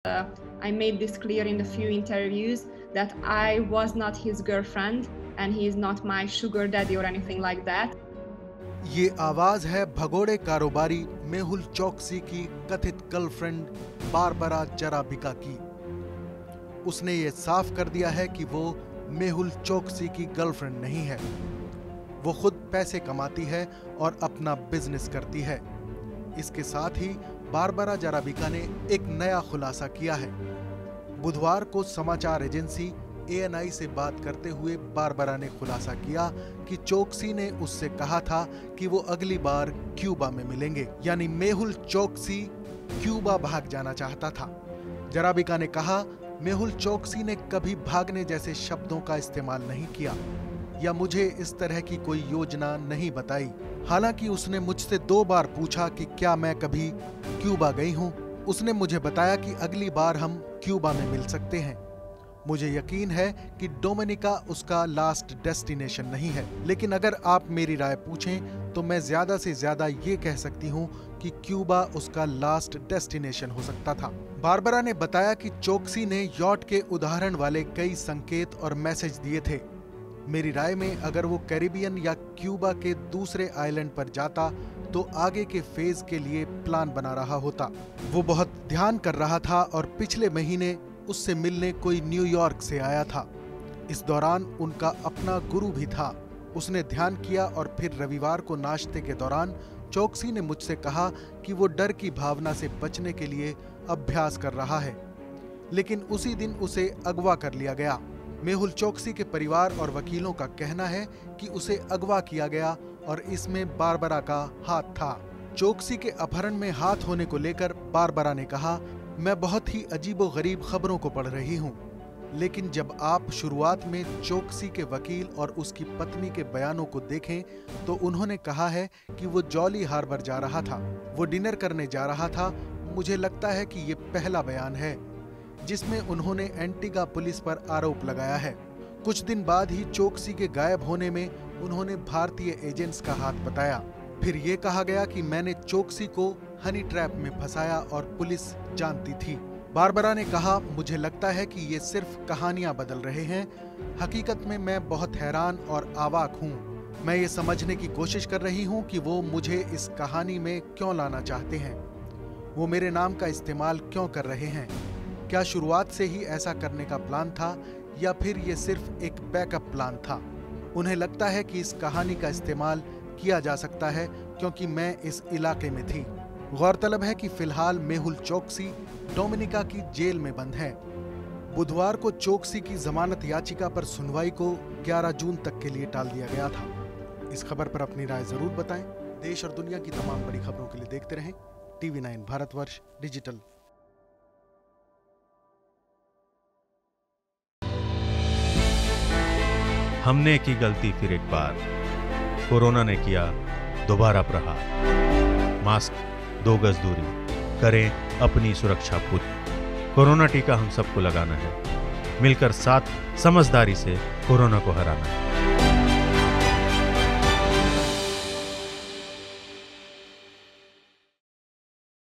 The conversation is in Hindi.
I made this clear in a few interviews that I was not his girlfriend and he is not my sugar daddy or anything like that. ये आवाज है भगोड़े कारोबारी मेहुल चोकसी की कथित गर्लफ्रेंड बारबरा जराबिका की। उसने ये साफ कर दिया है कि वो मेहुल चोकसी की गर्लफ्रेंड नहीं है। वो खुद पैसे कमाती है और अपना बिजनेस करती है। इसके साथ ही बारबरा जराबिका ने एक नया खुलासा किया है। बुधवार को समाचार एजेंसी ANI से बात करते हुए बारबरा ने खुलासा किया कि चोकसी ने उससे कहा था कि वो अगली बार क्यूबा में मिलेंगे, यानी मेहुल चोकसी क्यूबा भाग जाना चाहता था। जराबिका ने कहा, मेहुल चोकसी ने कभी भागने जैसे शब्दों का इस्तेमाल नहीं किया या मुझे इस तरह की कोई योजना नहीं बताई। हालांकि उसने मुझसे 2 बार पूछा कि क्या मैं कभी क्यूबा गई हूं। उसने मुझे बताया कि अगली बार हम क्यूबा में मिल सकते हैं। मुझे यकीन है कि डोमिनिका उसका लास्ट डेस्टिनेशन नहीं है, लेकिन अगर आप मेरी राय पूछें तो मैं ज्यादा से ज्यादा ये कह सकती हूँ कि क्यूबा उसका लास्ट डेस्टिनेशन हो सकता था। बारबरा ने बताया कि चोकसी ने यॉट के उदाहरण वाले कई संकेत और मैसेज दिए थे। मेरी राय में अगर वो कैरिबियन या क्यूबा के दूसरे आइलैंड पर जाता तो आगे के फेज के लिए प्लान बना रहा होता। वो बहुत ध्यान कर रहा था और पिछले महीने उससे मिलने कोई न्यूयॉर्क से आया था। इस दौरान उनका अपना गुरु भी था। उसने ध्यान किया और फिर रविवार को नाश्ते के दौरान चोकसी ने मुझसे कहा कि वो डर की भावना से बचने के लिए अभ्यास कर रहा है, लेकिन उसी दिन उसे अगवा कर लिया गया। मेहुल चोकसी के परिवार और वकीलों का कहना है कि उसे अगवा किया गया और इसमें बारबरा का हाथ था। चोकसी के अपहरण में हाथ होने को लेकर बारबरा ने कहा, मैं बहुत ही अजीबोगरीब खबरों को पढ़ रही हूँ, लेकिन जब आप शुरुआत में चोकसी के वकील और उसकी पत्नी के बयानों को देखें तो उन्होंने कहा है कि वो जॉली हार्बर जा रहा था, वो डिनर करने जा रहा था। मुझे लगता है कि ये पहला बयान है जिसमें उन्होंने एंटीगा पुलिस पर आरोप लगाया है। कुछ दिन बाद ही चोकसी के गायब होने में उन्होंने भारतीय एजेंट्स का हाथ बताया। फिर ये कहा गया कि मैंने चोकसी को हनी ट्रैप में फंसाया और पुलिस जानती थी। बारबरा ने कहा, मुझे लगता है कि ये सिर्फ कहानियां बदल रहे हैं। हकीकत में मैं बहुत हैरान और आवाक हूँ। मैं ये समझने की कोशिश कर रही हूँ कि वो मुझे इस कहानी में क्यों लाना चाहते हैं। वो मेरे नाम का इस्तेमाल क्यों कर रहे हैं। क्या शुरुआत से ही ऐसा करने का प्लान था या फिर ये सिर्फ एक बैकअप प्लान था। उन्हें लगता है कि इस कहानी का इस्तेमाल किया जा सकता है क्योंकि मैं इस इलाके में थी। गौरतलब है कि फिलहाल मेहुल चोकसी डोमिनिका की जेल में बंद है। बुधवार को चोकसी की जमानत याचिका पर सुनवाई को 11 जून तक के लिए टाल दिया गया था। इस खबर पर अपनी राय जरूर बताएं। देश और दुनिया की तमाम बड़ी खबरों के लिए देखते रहें TV9 भारतवर्ष डिजिटल। हमने की गलती फिर एक बार, कोरोना ने किया दोबारा प्रहार। मास्क, 2 गज दूरी, करें अपनी सुरक्षा पूरी। कोरोना टीका हम सबको लगाना है, मिलकर साथ समझदारी से कोरोना को हराना है।